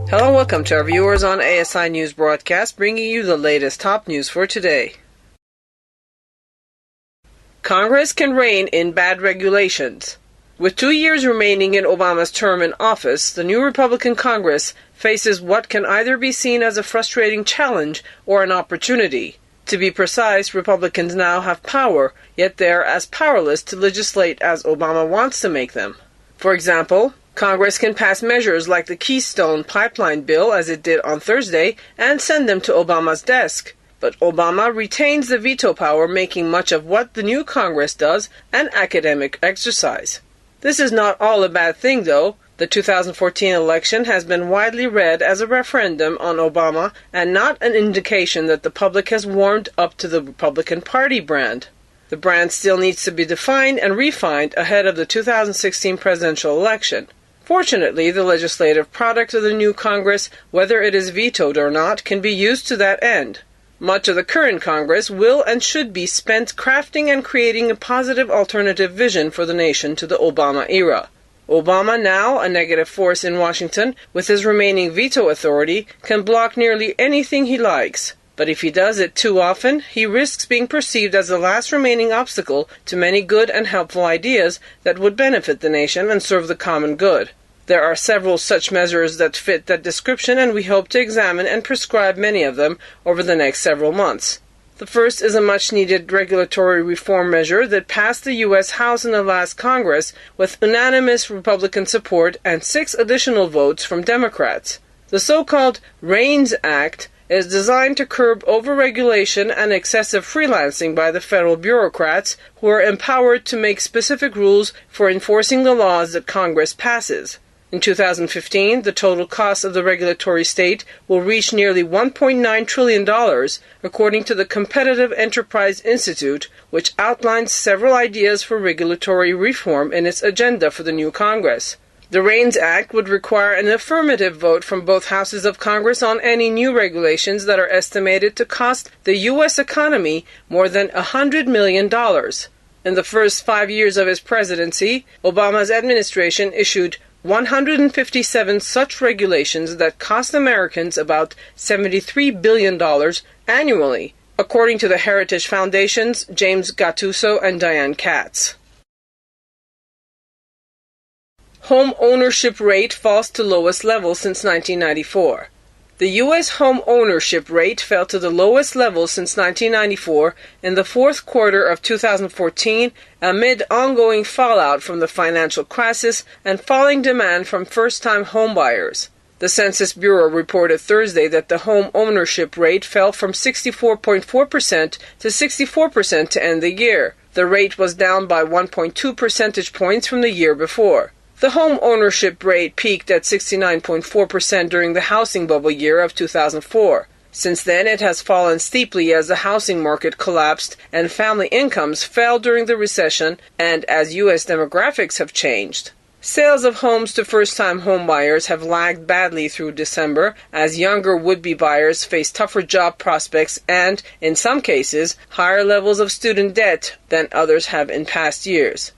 Hello and welcome to our viewers on ASI News Broadcast, bringing you the latest top news for today. Congress can rein in bad regulations. With 2 years remaining in Obama's term in office, the new Republican Congress faces what can either be seen as a frustrating challenge or an opportunity. To be precise, Republicans now have power, yet they are as powerless to legislate as Obama wants to make them. For example, Congress can pass measures like the Keystone Pipeline bill, as it did on Thursday, and send them to Obama's desk. But Obama retains the veto power, making much of what the new Congress does an academic exercise. This is not all a bad thing, though. The 2014 election has been widely read as a referendum on Obama and not an indication that the public has warmed up to the Republican Party brand. The brand still needs to be defined and refined ahead of the 2016 presidential election. Fortunately, the legislative product of the new Congress, whether it is vetoed or not, can be used to that end. Much of the current Congress will and should be spent crafting and creating a positive alternative vision for the nation to the Obama era. Obama, now a negative force in Washington, with his remaining veto authority, can block nearly anything he likes. But if he does it too often, he risks being perceived as the last remaining obstacle to many good and helpful ideas that would benefit the nation and serve the common good. There are several such measures that fit that description, and we hope to examine and prescribe many of them over the next several months. The first is a much-needed regulatory reform measure that passed the U.S. House in the last Congress with unanimous Republican support and 6 additional votes from Democrats. The so-called REIN Act is designed to curb overregulation and excessive freelancing by the federal bureaucrats, who are empowered to make specific rules for enforcing the laws that Congress passes. In 2015, the total cost of the regulatory state will reach nearly $1.9 trillion, according to the Competitive Enterprise Institute, which outlines several ideas for regulatory reform in its agenda for the new Congress. The REIN Act would require an affirmative vote from both houses of Congress on any new regulations that are estimated to cost the U.S. economy more than $100 million. In the first 5 years of his presidency, Obama's administration issued 157 such regulations that cost Americans about $73 billion annually, according to the Heritage Foundation's James Gattuso and Diane Katz. Home ownership rate falls to lowest level since 1994. The U.S. home ownership rate fell to the lowest level since 1994 in the fourth quarter of 2014 amid ongoing fallout from the financial crisis and falling demand from first-time homebuyers. The Census Bureau reported Thursday that the home ownership rate fell from 64.4% to 64% to end the year. The rate was down by 1.2 percentage points from the year before. The home ownership rate peaked at 69.4% during the housing bubble year of 2004. Since then, it has fallen steeply as the housing market collapsed and family incomes fell during the recession and as U.S. demographics have changed. Sales of homes to first-time homebuyers have lagged badly through December as younger would-be buyers face tougher job prospects and, in some cases, higher levels of student debt than others have in past years.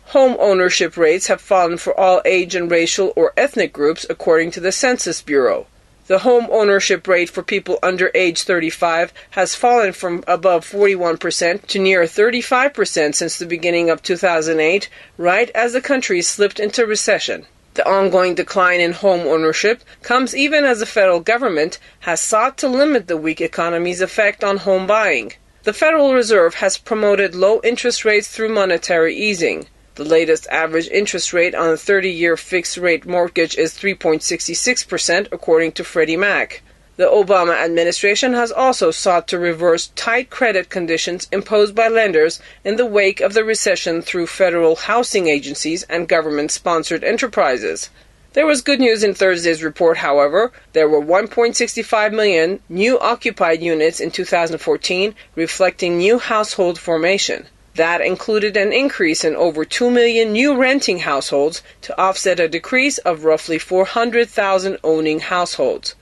Home ownership rates have fallen for all age and racial or ethnic groups, according to the Census Bureau. The home ownership rate for people under age 35 has fallen from above 41% to near 35% since the beginning of 2008, right as the country slipped into recession. The ongoing decline in home ownership comes even as the federal government has sought to limit the weak economy's effect on home buying. The Federal Reserve has promoted low interest rates through monetary easing. The latest average interest rate on a 30-year fixed-rate mortgage is 3.66%, according to Freddie Mac. The Obama administration has also sought to reverse tight credit conditions imposed by lenders in the wake of the recession through federal housing agencies and government-sponsored enterprises. There was good news in Thursday's report, however. There were 1.65 million new occupied units in 2014, reflecting new household formation. That included an increase in over 2 million new renting households to offset a decrease of roughly 400,000 owning households.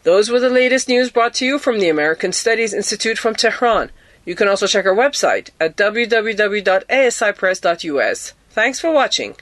Those were the latest news brought to you from the American Studies Institute from Tehran. You can also check our website at www.asipress.us. Thanks for watching.